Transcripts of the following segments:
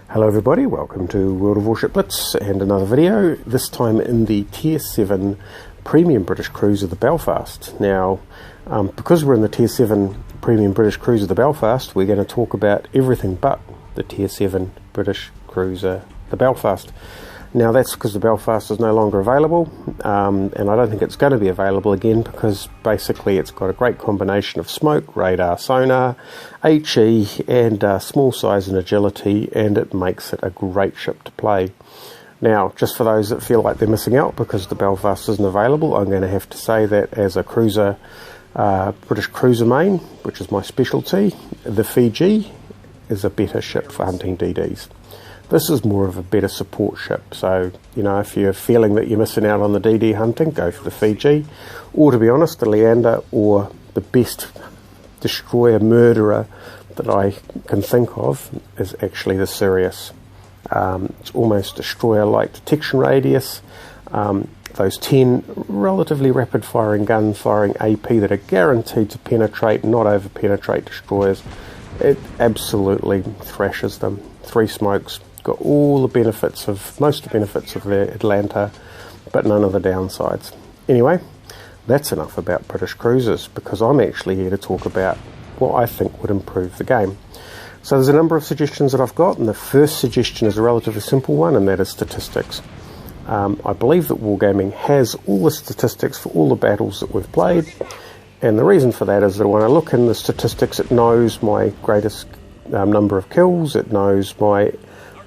Hello everybody, welcome to World of Warship Blitz and another video, this time in the Tier 7 Premium British Cruiser, the Belfast. Now, because we're in the Tier 7 Premium British Cruiser, the Belfast, we're going to talk about everything but the Tier 7 British Cruiser, the Belfast. Now that's because the Belfast is no longer available, and I don't think it's going to be available again because basically it's got a great combination of smoke, radar, sonar, HE and small size and agility, and it makes it a great ship to play. Now, just for those that feel like they're missing out because the Belfast isn't available, I'm going to have to say that as a cruiser, British cruiser main, which is my specialty, the Fiji is a better ship for hunting DDs. This is more of a better support ship, so you know, if you're feeling that you're missing out on the DD hunting, go for the Fiji, or to be honest, the Leander, or the best destroyer murderer that I can think of is actually the Sirius. It's almost destroyer-like detection radius, those 10 relatively rapid firing gun firing AP that are guaranteed to penetrate, not over penetrate destroyers. It absolutely thrashes them. 3 smokes. Got all the benefits of, most of the benefits of the Atlanta, but none of the downsides. Anyway, that's enough about British cruisers, because I'm actually here to talk about what I think would improve the game. So there's a number of suggestions that I've got, and the first suggestion is a relatively simple one, and that is statistics. I believe that Wargaming has all the statistics for all the battles that we've played, and the reason for that is that when I look in the statistics, it knows my greatest number of kills, it knows my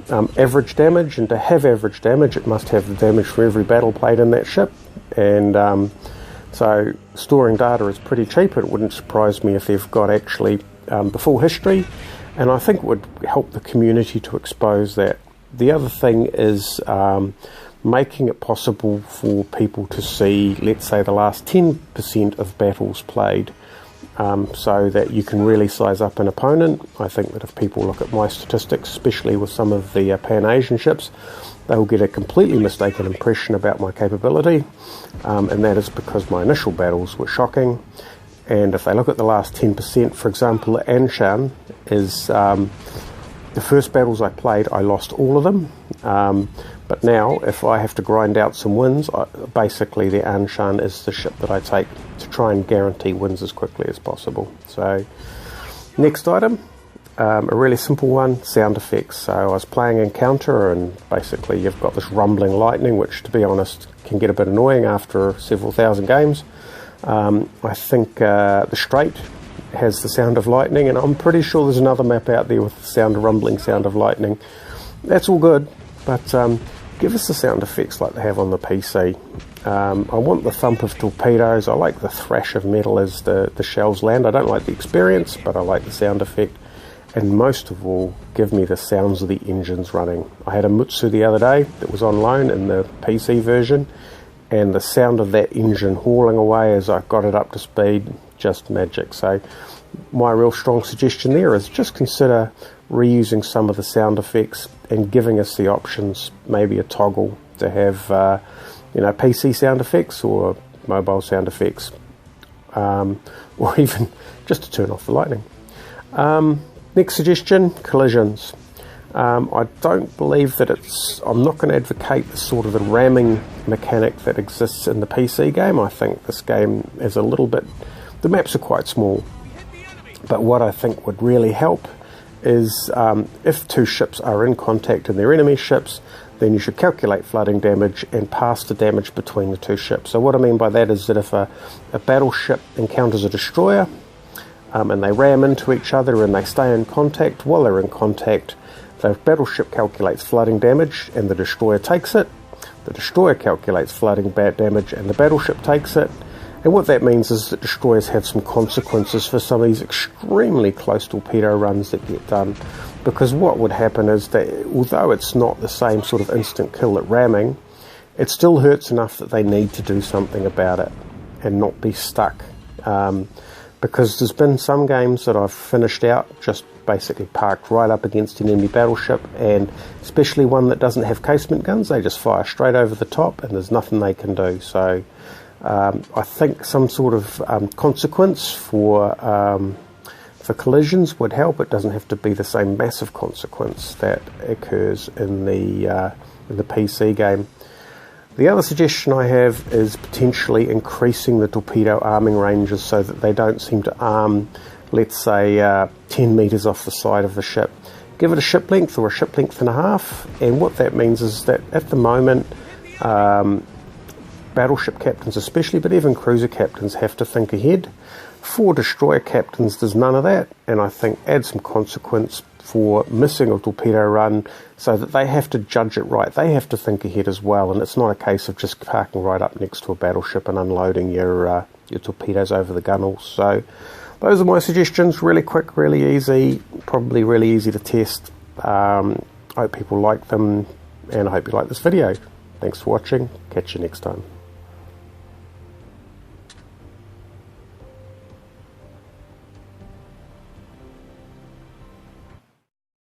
average damage, and to have average damage it must have the damage for every battle played in that ship, and so storing data is pretty cheap. It wouldn't surprise me if they've got actually the full history, and I think it would help the community to expose that. The other thing is making it possible for people to see, let's say, the last 10% of battles played, so that you can really size up an opponent. I think that if people look at my statistics, especially with some of the Pan-Asian ships, they will get a completely mistaken impression about my capability, and that is because my initial battles were shocking. And if they look at the last 10%, for example, Anshan is the first battles I played, I lost all of them, but now if I have to grind out some wins, basically the Anshan is the ship that I take to try and guarantee wins as quickly as possible. So next item, a really simple one, sound effects. So I was playing Encounter, and basically you've got this rumbling lightning, which to be honest can get a bit annoying after several thousand games. I think the Strait has the sound of lightning, and I'm pretty sure there's another map out there with the sound of rumbling, sound of lightning. That's all good, but give us the sound effects like they have on the PC. I want the thump of torpedoes, I like the thrash of metal as the shells land. I don't like the experience, but I like the sound effect. And most of all, give me the sounds of the engines running. I had a Mutsu the other day that was on loan in the PC version, and the sound of that engine hauling away as I got it up to speed, just magic. So my real strong suggestion there is just consider reusing some of the sound effects and giving us the options, maybe a toggle to have you know, PC sound effects or mobile sound effects, or even just to turn off the lightning. Next suggestion, collisions. I don't believe that I'm not going to advocate the sort of the ramming mechanic that exists in the PC game. I think this game is a little bit, the maps are quite small, but what I think would really help is if 2 ships are in contact and they're enemy ships, then you should calculate flooding damage and pass the damage between the 2 ships. So what I mean by that is that if a battleship encounters a destroyer, and they ram into each other and they stay in contact, while they're in contact, the battleship calculates flooding damage and the destroyer takes it. The destroyer calculates flooding damage and the battleship takes it. And what that means is that destroyers have some consequences for some of these extremely close torpedo runs that get done. Because what would happen is that although it's not the same sort of instant kill at ramming, it still hurts enough that they need to do something about it and not be stuck. Because there's been some games that I've finished out just basically parked right up against an enemy battleship, and especially one that doesn't have casement guns, they just fire straight over the top and there's nothing they can do. So I think some sort of consequence for for collisions would help. It doesn't have to be the same massive consequence that occurs in the PC game. The other suggestion I have is potentially increasing the torpedo arming ranges so that they don't seem to arm, let's say, 10 metres off the side of the ship. Give it a ship length or a ship length and a half, and what that means is that at the moment, battleship captains especially, but even cruiser captains have to think ahead. For destroyer captains, there's none of that, and I think add some consequence for missing a torpedo run so that they have to judge it right. They have to think ahead as well, and it's not a case of just parking right up next to a battleship and unloading your torpedoes over the gunnels. So those are my suggestions. Really quick, really easy, probably really easy to test. I hope people like them, and I hope you like this video. Thanks for watching. Catch you next time.